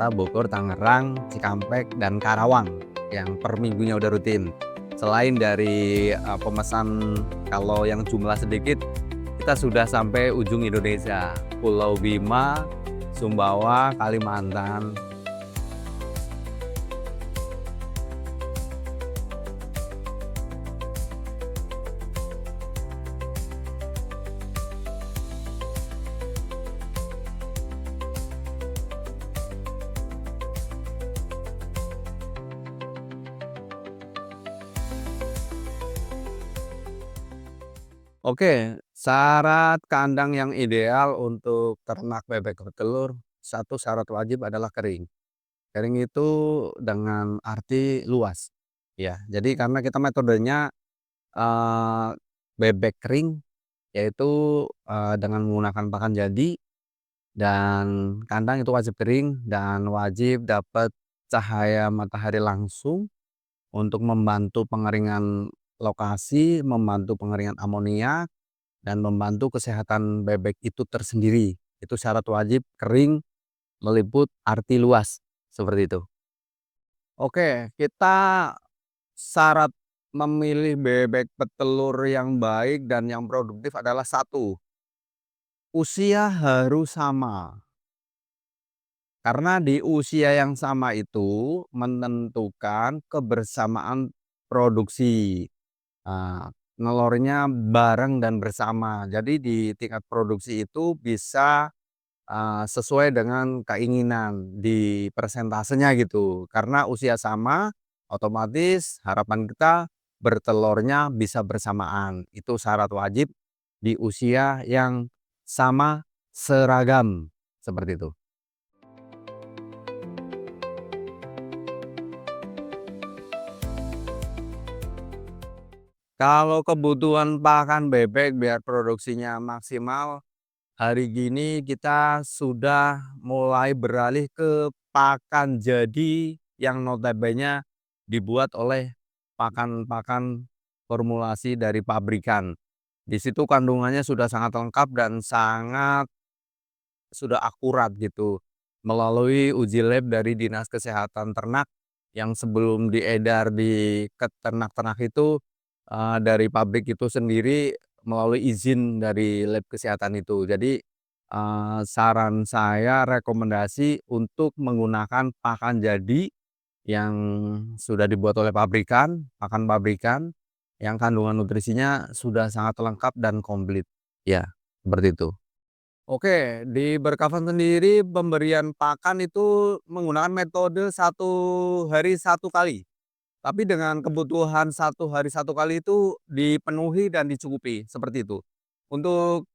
Jakarta, Bogor, Tangerang, Cikampek, dan Karawang yang per minggunya udah rutin. Selain dari pemesan kalau yang jumlah sedikit, kita sudah sampai ujung Indonesia, Pulau Bima, Sumbawa, Kalimantan. Oke, syarat kandang yang ideal untuk ternak bebek bertelur, satu syarat wajib adalah kering. Kering itu dengan arti luas, ya. Jadi karena kita metodenya, eee, bebek kering, yaitu, dengan menggunakan pakan jadi dan kandang itu wajib kering dan wajib dapat cahaya matahari langsung untuk membantu pengeringan lokasi, membantu pengeringan amoniak, dan membantu kesehatan bebek itu tersendiri. Itu syarat wajib kering meliput arti luas, seperti itu. Oke, kita syarat memilih bebek petelur yang baik dan yang produktif adalah satu, usia harus sama. Karena di usia yang sama itu menentukan kebersamaan produksi. Nelornya bareng dan bersama. Jadi di tingkat produksi itu bisa sesuai dengan keinginan di persentasenya gitu. Karena usia sama, otomatis harapan kita bertelurnya bisa bersamaan. Itu syarat wajib di usia yang sama, seragam, seperti itu. Kalau kebutuhan pakan bebek biar produksinya maksimal, hari gini kita sudah mulai beralih ke pakan jadi yang notabene dibuat oleh pakan-pakan formulasi dari pabrikan. Di situ kandungannya sudah sangat lengkap dan sangat sudah akurat gitu. Melalui uji lab dari Dinas Kesehatan Ternak yang sebelum diedar di ternak-ternak itu, dari pabrik itu sendiri melalui izin dari lab kesehatan itu. Jadi, saran saya rekomendasi untuk menggunakan pakan jadi yang sudah dibuat oleh pabrikan, pakan pabrikan yang kandungan nutrisinya sudah sangat lengkap dan komplit. Ya, seperti itu. Oke, di Berkafan sendiri pemberian pakan itu menggunakan metode 1 hari 1 kali. Tapi dengan kebutuhan 1 hari 1 kali itu dipenuhi dan dicukupi, seperti itu. Untuk,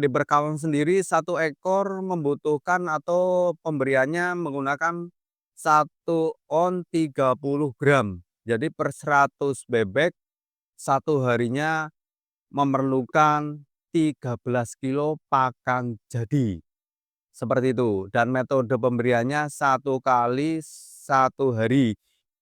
di Berkafan sendiri 1 ekor membutuhkan atau pemberiannya menggunakan 1 on 30 gram. Jadi per 100 bebek 1 harinya memerlukan 13 kilo pakan jadi, seperti itu. Dan metode pemberiannya 1 kali 1 hari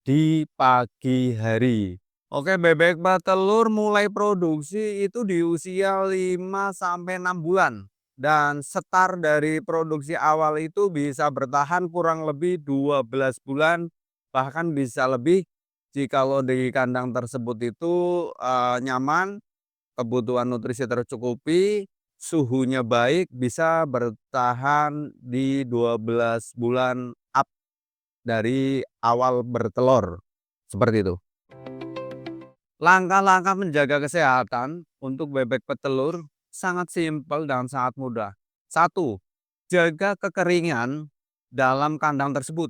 di pagi hari. Oke, bebek petelur mulai produksi itu di usia 5 sampai 6 bulan. Dan start dari produksi awal itu bisa bertahan kurang lebih 12 bulan, bahkan bisa lebih jikalau di kandang tersebut itu nyaman, kebutuhan nutrisi tercukupi, suhunya baik, bisa bertahan di 12 bulan up dari awal bertelur, seperti itu. Langkah-langkah menjaga kesehatan untuk bebek petelur sangat simpel dan sangat mudah. Satu, jaga kekeringan dalam kandang tersebut.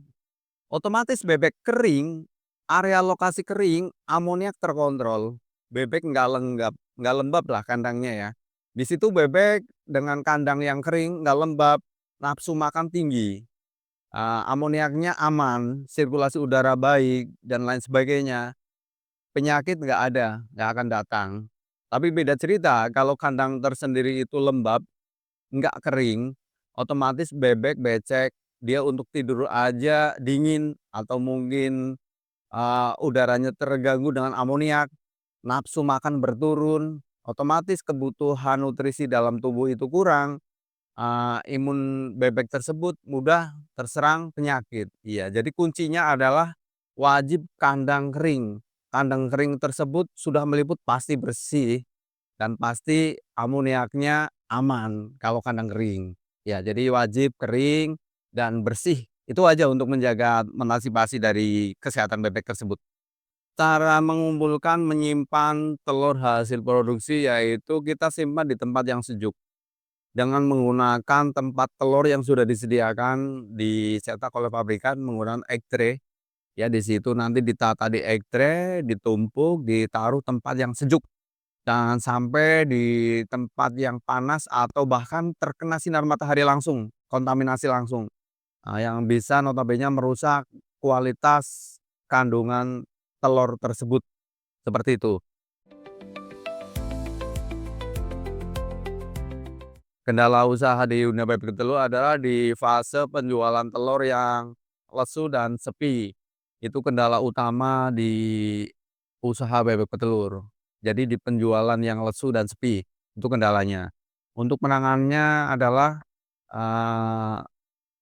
Otomatis bebek kering, area lokasi kering, amoniak terkontrol. Bebek nggak lembab lah kandangnya ya. Di situ bebek dengan kandang yang kering, nggak lembab, nafsu makan tinggi, amoniaknya aman, sirkulasi udara baik, dan lain sebagainya. Penyakit nggak ada, nggak akan datang. Tapi beda cerita kalau kandang tersendiri itu lembab, nggak kering, otomatis bebek becek, dia untuk tidur aja dingin atau mungkin, udaranya terganggu dengan amoniak, nafsu makan berturun, otomatis kebutuhan nutrisi dalam tubuh itu kurang, imun bebek tersebut mudah terserang penyakit. Iya, jadi kuncinya adalah wajib kandang kering. Kandang kering tersebut sudah meliput pasti bersih dan pasti amoniaknya aman kalau kandang kering. Ya, jadi wajib kering dan bersih. Itu aja untuk menjaga mengantisipasi dari kesehatan bebek tersebut. Cara mengumpulkan, menyimpan telur hasil produksi yaitu kita simpan di tempat yang sejuk. Dengan menggunakan tempat telur yang sudah disediakan dicetak oleh pabrikan menggunakan egg tray, ya di situ nanti ditata di egg tray, ditumpuk, ditaruh tempat yang sejuk. Jangan sampai di tempat yang panas atau bahkan terkena sinar matahari langsung, kontaminasi langsung. Yang bisa notabene merusak kualitas kandungan telur tersebut, seperti itu. Kendala usaha di dunia bebek telur adalah di fase penjualan telur yang lesu dan sepi. Itu kendala utama di usaha bebek petelur. Jadi di penjualan yang lesu dan sepi, itu kendalanya. Untuk penanganannya adalah, eee,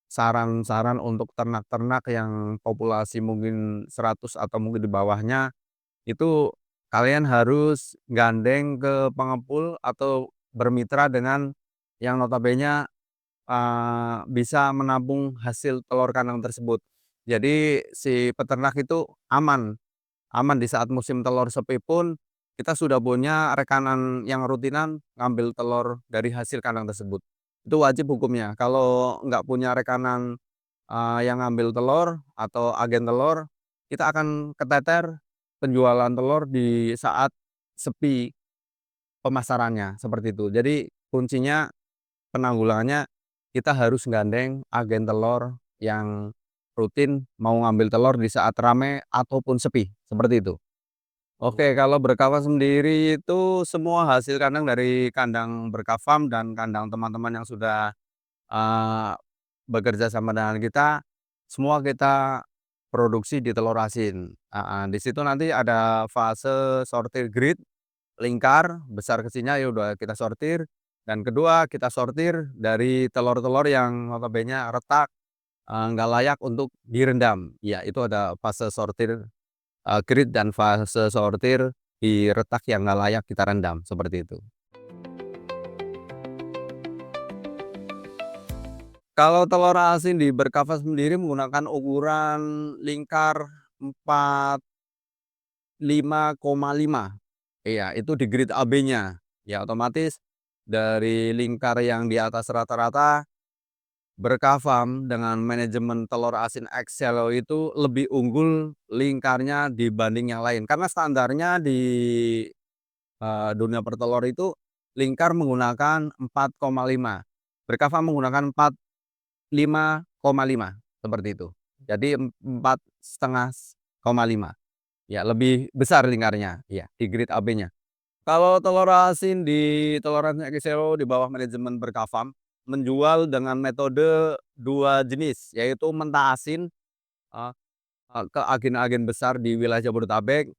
saran-saran untuk ternak-ternak yang populasi mungkin 100 atau mungkin di bawahnya, itu kalian harus gandeng ke pengepul atau bermitra dengan yang notabene bisa menampung hasil telur kandang tersebut. Jadi si peternak itu aman, aman di saat musim telur sepi pun kita sudah punya rekanan yang rutinan ngambil telur dari hasil kandang tersebut. Itu wajib hukumnya, kalau nggak punya rekanan, yang ngambil telur atau agen telur, kita akan keteter penjualan telur di saat sepi pemasarannya, seperti itu. Jadi kuncinya penanggulangannya, kita harus gandeng agen telur yang rutin mau ngambil telur di saat rame ataupun sepi, seperti itu. Oke, kalau berkafam sendiri itu semua hasil kandang dari kandang berkafam dan kandang teman-teman yang sudah, eee, bekerja sama dengan kita, semua kita produksi di telur asin, heeh. Di situ nanti ada fase sortir grid. Lingkar, besar kecilnya ya udah kita sortir, dan kedua kita sortir dari telur-telur yang notabene retak, nggak layak untuk direndam. Ya itu ada fase sortir, grid dan fase sortir di retak yang nggak layak kita rendam, seperti itu. Kalau telur asin di Berkafas sendiri menggunakan ukuran lingkar 45,5. Iya, itu di grid AB-nya. Ya otomatis dari lingkar yang di atas rata-rata, Berkafam dengan manajemen telur asin Excello itu lebih unggul lingkarnya dibanding yang lain. Karena standarnya di, dunia pertelur itu lingkar menggunakan 4,5, Berkafam menggunakan 45,5, seperti itu. Jadi 4,5. Ya lebih besar lingkarnya, ya di grid AB-nya. Kalau telur asin di telur asin Exello di bawah manajemen Berkafam, menjual dengan metode 2 jenis, yaitu mentah asin, eee ke agen-agen besar di wilayah Jabodetabek,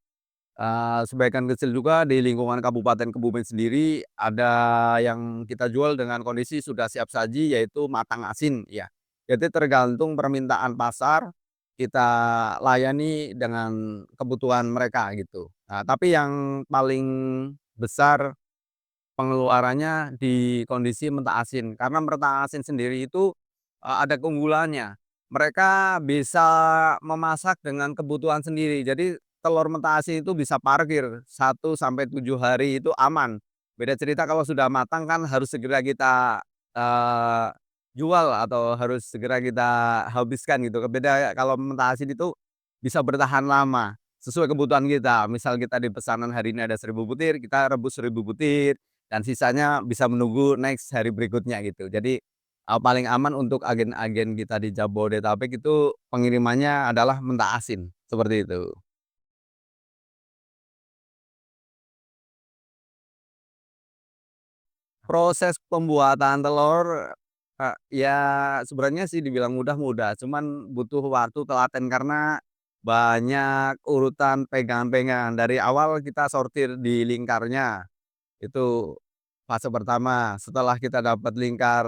sebagian kecil juga di lingkungan Kabupaten Kebumen sendiri ada yang kita jual dengan kondisi sudah siap saji, yaitu matang asin, ya. Jadi tergantung permintaan pasar, kita layani dengan kebutuhan mereka gitu. Nah, tapi yang paling besar pengeluarannya di kondisi mentah asin, karena mentah asin sendiri itu, ada keunggulannya. Mereka bisa memasak dengan kebutuhan sendiri. Jadi telur mentah asin itu bisa parkir 1 sampai 7 hari itu aman. Beda cerita kalau sudah matang kan harus segera kita, eee, jual atau harus segera kita habiskan gitu. Beda kalau mentah asin itu bisa bertahan lama, sesuai kebutuhan kita. Misal kita di pesanan hari ini ada 1.000 butir, kita rebus 1.000 butir. Dan sisanya bisa menunggu next hari berikutnya gitu. Jadi, paling aman untuk agen-agen kita di Jabodetabek itu pengirimannya adalah mentah asin, seperti itu. Proses pembuatan telur, ya sebenarnya sih dibilang mudah, cuman butuh waktu telaten karena banyak urutan pegangan-pegangan. Dari awal kita sortir di lingkarnya, itu fase pertama. Setelah kita dapat lingkar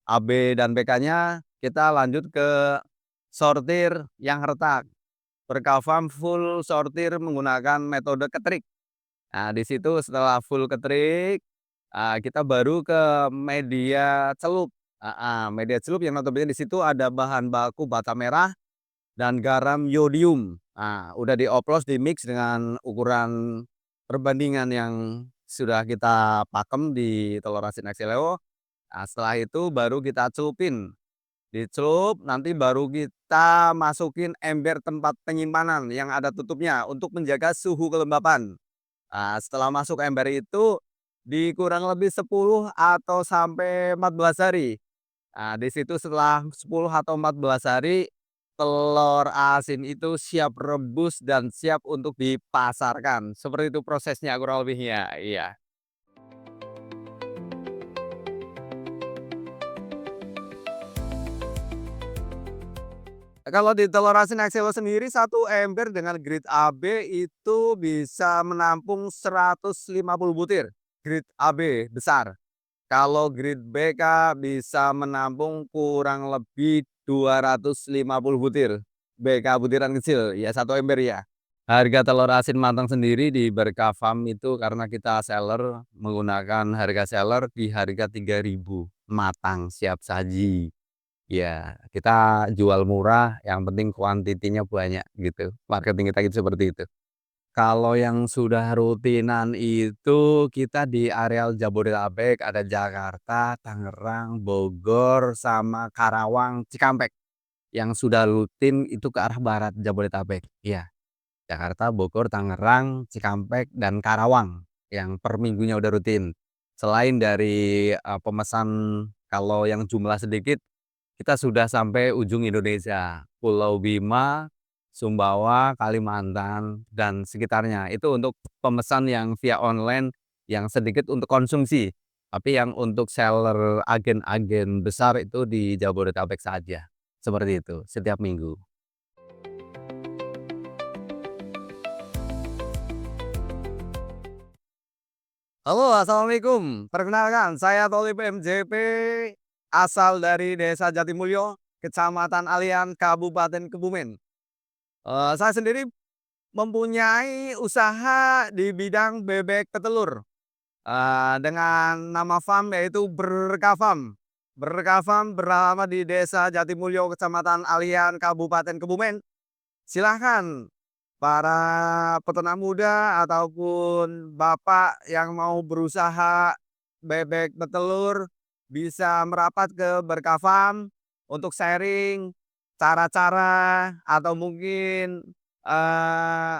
AB dan BK-nya kita lanjut ke sortir yang retak. Berkafam full sortir menggunakan metode ketrik. Nah, di situ setelah full ketrik, kita baru ke media celup. Media celup yang notabene di situ ada bahan baku bata merah dan garam yodium. Udah dioplos, di-mix dengan ukuran perbandingan yang sudah kita pakem di telur asin XLEO. Setelah itu baru kita celupin. Dicelup, nanti baru kita masukin ember tempat penyimpanan yang ada tutupnya untuk menjaga suhu kelembapan. Setelah masuk ember itu dikurang lebih 10 atau sampai 14 hari. Di situ setelah 10 atau 14 hari, telur asin itu siap rebus dan siap untuk dipasarkan. Seperti itu prosesnya kurang lebihnya, iya. Kalau di telur asin XL sendiri, satu ember dengan grade AB itu bisa menampung 150 butir, grade AB besar. Kalau grade BK bisa menampung kurang lebih 250 butir, BK butiran kecil, ya satu ember ya. Harga telur asin matang sendiri di Berkah Farm itu karena kita seller menggunakan harga seller di harga 3.000 matang siap saji. Ya, kita jual murah, yang penting kuantitinya banyak gitu. Marketing kita gitu seperti itu. Kalau yang sudah rutinan itu kita di areal Jabodetabek ada Jakarta, Tangerang, Bogor, sama Karawang, Cikampek. Yang sudah rutin itu ke arah barat Jabodetabek. Iya, Jakarta, Bogor, Tangerang, Cikampek, dan Karawang yang per minggunya udah rutin. Selain dari pemesan kalau yang jumlah sedikit, kita sudah sampai ujung Indonesia, Pulau Bima, Sumbawa, Kalimantan, dan sekitarnya. Itu untuk pemesan yang via online yang sedikit untuk konsumsi. Tapi yang untuk seller agen-agen besar itu di Jabodetabek saja. Seperti itu, setiap minggu. Halo, assalamualaikum. Perkenalkan, saya Tholib MJP, asal dari Desa Jatimulyo, Kecamatan Alian, Kabupaten Kebumen. Saya sendiri mempunyai usaha di bidang bebek petelur, dengan nama farm yaitu Berkah Farm. Berkah Farm beralamat di Desa Jatimulyo, Kecamatan Alian, Kabupaten Kebumen. Silahkan para peternak muda ataupun bapak yang mau berusaha bebek petelur bisa merapat ke Berkah Farm untuk sharing cara-cara atau mungkin eh,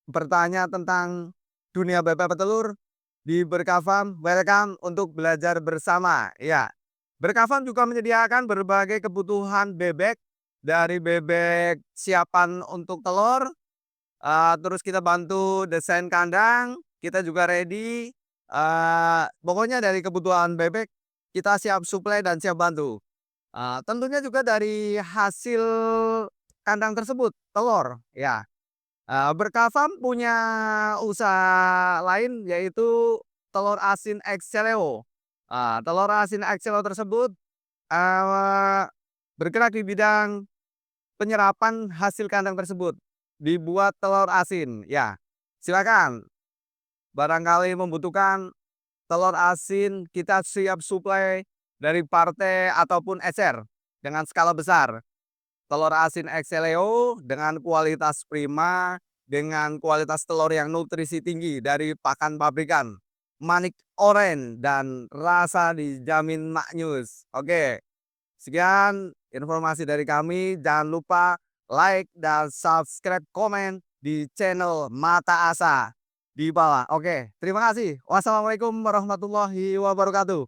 bertanya tentang dunia bebek petelur di Berkah Farm. Welcome untuk belajar bersama. Ya, Berkah Farm juga menyediakan berbagai kebutuhan bebek dari bebek siapan untuk telur. Terus kita bantu desain kandang, kita juga ready. Pokoknya dari kebutuhan bebek kita siap suplai dan siap bantu. Tentunya juga dari hasil kandang tersebut, telur, ya. Berkah Farm punya usaha lain yaitu telur asin XLEO. Telur asin XLEO tersebut eee, bergerak di bidang penyerapan hasil kandang tersebut, dibuat telur asin, ya. Silakan, barangkali membutuhkan telur asin, kita siap suplai dari partai ataupun ecer dengan skala besar. Telur asin XLEO dengan kualitas prima, dengan kualitas telur yang nutrisi tinggi dari pakan pabrikan, manik oren, dan rasa dijamin maknyus. Oke, sekian informasi dari kami. Jangan lupa like dan subscribe, komen di channel Mata Asa di bawah. Oke, terima kasih. Wassalamualaikum warahmatullahi wabarakatuh.